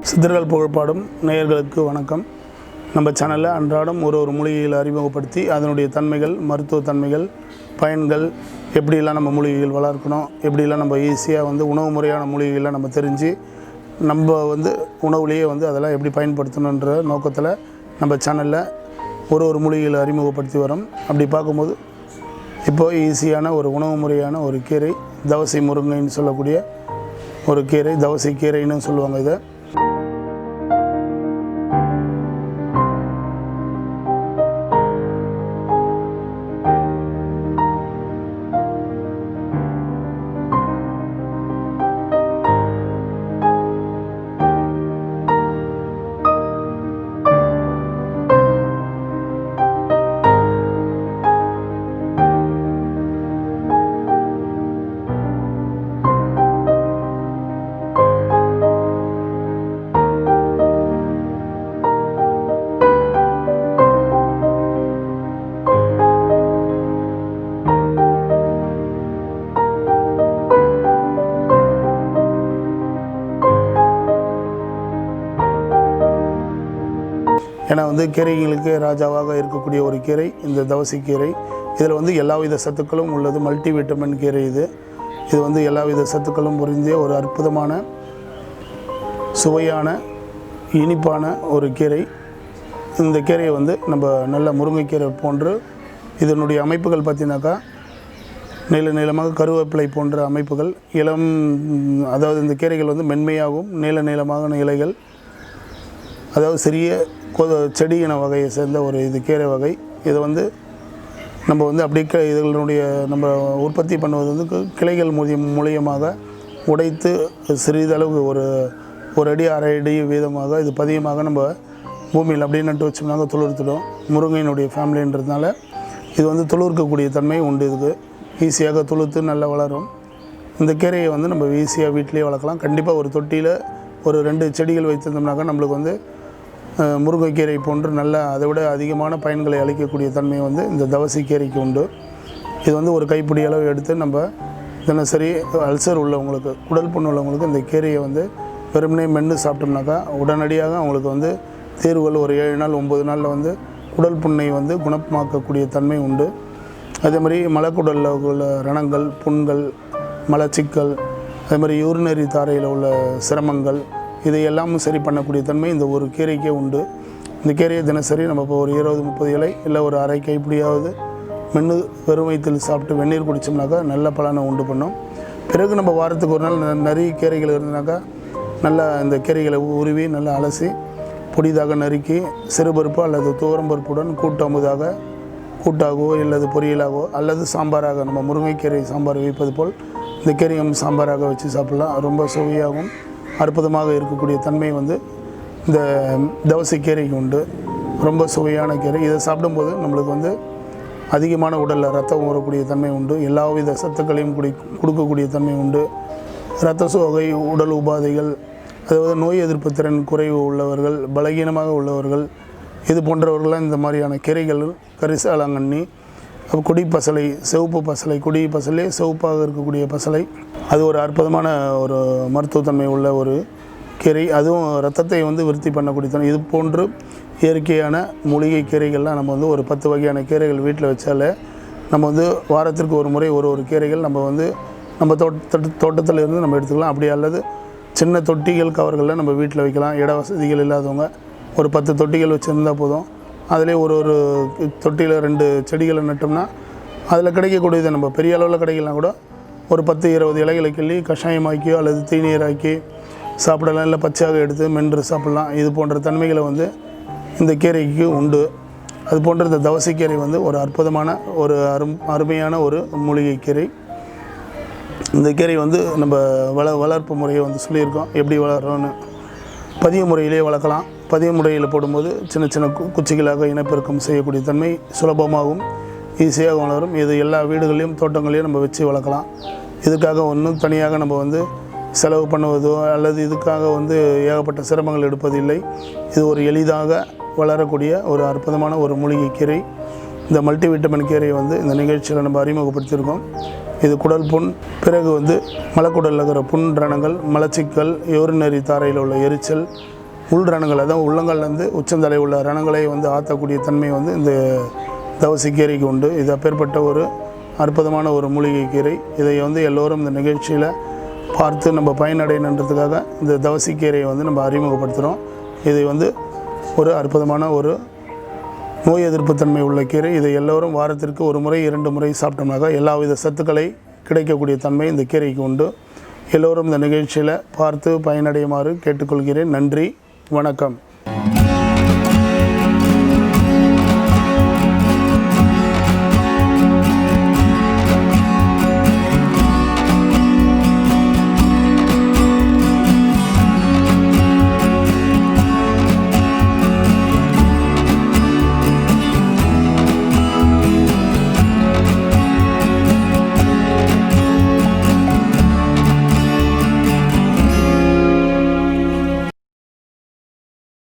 சித்தர்கள் புகழ்பாடும் நேயர்களுக்கு வணக்கம். நம்ம சேனலில் அன்றாடம் ஒரு மூலிகைகளை அறிமுகப்படுத்தி அதனுடைய தன்மைகள், மருத்துவ தன்மைகள், பயன்கள், எப்படிலாம் நம்ம மூலிகைகள் வளர்க்கணும், எப்படிலாம் நம்ம ஈஸியாக உணவு முறையான மூலிகைகளை நம்ம தெரிஞ்சு நம்ம உணவுலேயே அதெல்லாம் எப்படி பயன்படுத்தணுன்ற நோக்கத்தில் நம்ம சேனலில் ஒரு மூலிகைகளை அறிமுகப்படுத்தி வரோம். அப்படி பார்க்கும்போது இப்போது ஈஸியான ஒரு உணவு முறையான ஒரு கீரை, தவசி முருங்கைன்னு சொல்லக்கூடிய ஒரு கீரை, தவசி கீரைன்னு சொல்லுவாங்க. இதை ஏன்னா கீரைகளுக்கு ராஜாவாக இருக்கக்கூடிய ஒரு கீரை இந்த தவசி கீரை. இதில் எல்லாவித சத்துக்களும் உள்ளது. மல்டி விட்டமின் கீரை இது. எல்லாவித சத்துக்களும் புரிஞ்ச ஒரு அற்புதமான சுவையான இனிப்பான ஒரு கீரை. இந்த கீரையை நம்ம நல்ல முருங்கைக்கீரை போன்று இதனுடைய அமைப்புகள் பார்த்தீங்கன்னாக்கா நீளமாக கருவேப்பிலை போன்ற அமைப்புகள், அதாவது இந்த கீரைகள் மென்மையாகவும் நீளமாக இலைகள், அதாவது சிறிய செடி இன வகையை சேர்ந்த ஒரு கீரை வகை. இதை நம்ம அப்படியே இதனுடைய நம்ம உற்பத்தி பண்ணுவது கிளைகள் மூலியமாக உடைத்து சிறிதளவு ஒரு அடி அரை அடி வீதமாக இது பதியமாக நம்ம பூமியில் அப்படியே நட்டு வச்சோம்னாங்க துளிர்த்துடும். முருங்கையினுடைய ஃபேமிலின்றதுனால இது துளிர்க்கக்கூடிய தன்மை உண்டு. இதுக்கு ஈஸியாக துளுர்த்து நல்லா வளரும். இந்த கீரையை நம்ம ஈஸியாக வீட்டிலேயே வளர்க்கலாம். கண்டிப்பாக ஒரு தொட்டியில் ஒரு 2 செடிகள் வைத்திருந்தோம்னாக்கா நம்மளுக்கு முருங்கைக்கீரை போன்று நல்ல அதை விட அதிகமான பயன்களை அளிக்கக்கூடிய தன்மை இந்த தவசி கீரைக்கு உண்டு. இது ஒரு கைப்பிடி அளவு எடுத்து நம்ம தினசரி அல்சர் உள்ளவங்களுக்கு, குடல் புண் உள்ளவங்களுக்கு இந்த கீரையை வெறுமனே மென்று சாப்பிட்டோம்னாக்கா உடனடியாக அவங்களுக்கு தீர்வுகள் ஒரு 7 நாள் 9 நாளில் குடல் புண்ணை குணமாக்கக்கூடிய தன்மை உண்டு. அதே மாதிரி மலக்குடலில் உள்ள ரணங்கள், புண்கள், மலச்சிக்கல், அதே மாதிரி யூரினரி தாரையில் உள்ள சிரமங்கள், இதை எல்லாமும் சரி பண்ணக்கூடிய தன்மை இந்த ஒரு கீரைக்கே உண்டு. இந்த கீரையை தினசரி நம்ம இப்போ ஒரு 20-30 இலை இல்லை ஒரு அரை கைப்பிடியாவது மென்று வெறும் வயிற்றில் சாப்பிட்டு வெந்நீர் குடித்தோம்னாக்கா நல்ல பலனை உண்டு பண்ணோம். பிறகு நம்ம வாரத்துக்கு ஒரு நாள் நிறைய கீரைகள் இருந்தனாக்கா நல்லா இந்த கீரைகளை உருவி நல்லா அலசி பொடிதாக நறுக்கி சிறுபருப்பு அல்லது துவரம்பருப்புடன் கூட்டாகவோ அல்லது பொரியலாகவோ அல்லது சாம்பாராக நம்ம முருங்கைக்கீரை சாம்பார் வைப்பது போல் இந்த கீரையும் சாம்பாராக வச்சு சாப்பிட்லாம். ரொம்ப சுவையாகவும் அற்புதமாக இருக்கக்கூடிய தன்மை இந்த தவசி கீரைக்கு உண்டு. ரொம்ப சுவையான கீரை. இதை சாப்பிடும்போது நம்மளுக்கு அதிகமான உடலில் ரத்தம் ஊறக்கூடிய தன்மை உண்டு. எல்லாவித சத்துக்களையும் கொடுக்கக்கூடிய தன்மை உண்டு. இரத்த சோகை, உடல் உபாதைகள், அதாவது நோய் எதிர்ப்பு திறன் குறைவு உள்ளவர்கள், பலகீனமாக உள்ளவர்கள், இது போன்றவர்கள்லாம் இந்த மாதிரியான கீரைகள், கரிசாலாங்கண்ணி, கொடி பசலை, சிவப்பு பசலை, கொடி பசலே சிவப்பாக இருக்கக்கூடிய பசலை, அது ஒரு அற்புதமான ஒரு மருத்துவத்தன்மை உள்ள ஒரு கீரை. அதுவும் இரத்தத்தை விருத்தி பண்ணக்கூடிய தன்மை. இது போன்று இயற்கையான மூலிகை கீரைகள்லாம் நம்ம ஒரு 10 வகையான கீரைகள் வீட்டில் வச்சாலே நம்ம வாரத்திற்கு ஒரு முறை ஒரு கீரைகள் நம்ம தோட்டத்தில் இருந்து நம்ம எடுத்துக்கலாம். அப்படி அல்லது சின்ன தொட்டிகள் கவர்களில் நம்ம வீட்டில் வைக்கலாம். இட வசதிகள் இல்லாதவங்க ஒரு 10 தொட்டிகள் வச்சுருந்தால் போதும். அதிலே ஒரு தொட்டியில் 2 செடிகளை நட்டோம்னா அதில் கிடைக்கக்கூடியது நம்ம பெரிய அளவில் கிடைக்கலாம் கூட ஒரு 10-20 இலைகளை கிள்ளி கஷாயமாக்கியோ அல்லது தீநீராக்கி சாப்பிடலாம். இல்லை பச்சையாக எடுத்து மென்று சாப்பிட்லாம். இது போன்ற தன்மைகளை இந்த கீரைக்கு உண்டு. அது போன்ற இந்த தவசி கீரை ஒரு அற்புதமான ஒரு அருமையான ஒரு மூலிகை கீரை. இந்த கீரை நம்ம வளர்ப்பு முறையை சொல்லியிருக்கோம் எப்படி வளர்கிறோன்னு. பதிய முறையிலே வளர்க்கலாம். பதிய முறையில் போடும்போது சின்ன குச்சிகளாக இனப்பெருக்கம் செய்யக்கூடிய தன்மை சுலபமாகவும் ஈஸியாக வளரும். இது எல்லா வீடுகளையும் தோட்டங்களையும் நம்ம வச்சு வளர்க்கலாம். இதுக்காக ஒன்றும் தனியாக நம்ம செலவு பண்ணுவதோ அல்லது இதுக்காக ஏகப்பட்ட சிரமங்கள் எடுப்பதில்லை. இது ஒரு எளிதாக வளரக்கூடிய ஒரு அற்புதமான ஒரு மூலிகை கீரை. இந்த மல்டி விட்டமின் கீரையை இந்த நிகழ்ச்சியில் நம்ம அறிமுகப்படுத்தியிருக்கோம். இது குடல் புண், பிறகு வந்து மலக்குடலில் இருக்கிற புண் ரணங்கள், மலச்சிக்கல், யூரினரி தாரையில் உள்ள எரிச்சல், உள் ரணங்கள், அதாவது உள்ளங்கள்லேருந்து உச்சந்தலை உள்ள ரணங்களை வந்து ஆற்றக்கூடிய தன்மை வந்து இந்த தவசி கீரைக்கு உண்டு. இது அப்பேற்பட்ட ஒரு அற்புதமான ஒரு மூலிகை கீரை. இதை வந்து எல்லோரும் இந்த நிகழ்ச்சியில் பார்த்து நம்ம பயனடையணுன்றதுக்காக இந்த தவசி கீரையை வந்து நம்ம அறிமுகப்படுத்துகிறோம். இதை வந்து ஒரு அற்புதமான ஒரு நோய் எதிர்ப்பு தன்மை உள்ள கீரை. இதை எல்லோரும் வாரத்திற்கு 1 முறை 2 முறை சாப்பிட்டோம்னாக்கா எல்லா வித சத்துக்களை கிடைக்கக்கூடிய தன்மை இந்த கீரைக்கு உண்டு. எல்லோரும் இந்த நிகழ்ச்சியில் பார்த்து பயனடையுமாறு கேட்டுக்கொள்கிறேன். நன்றி, வணக்கம்.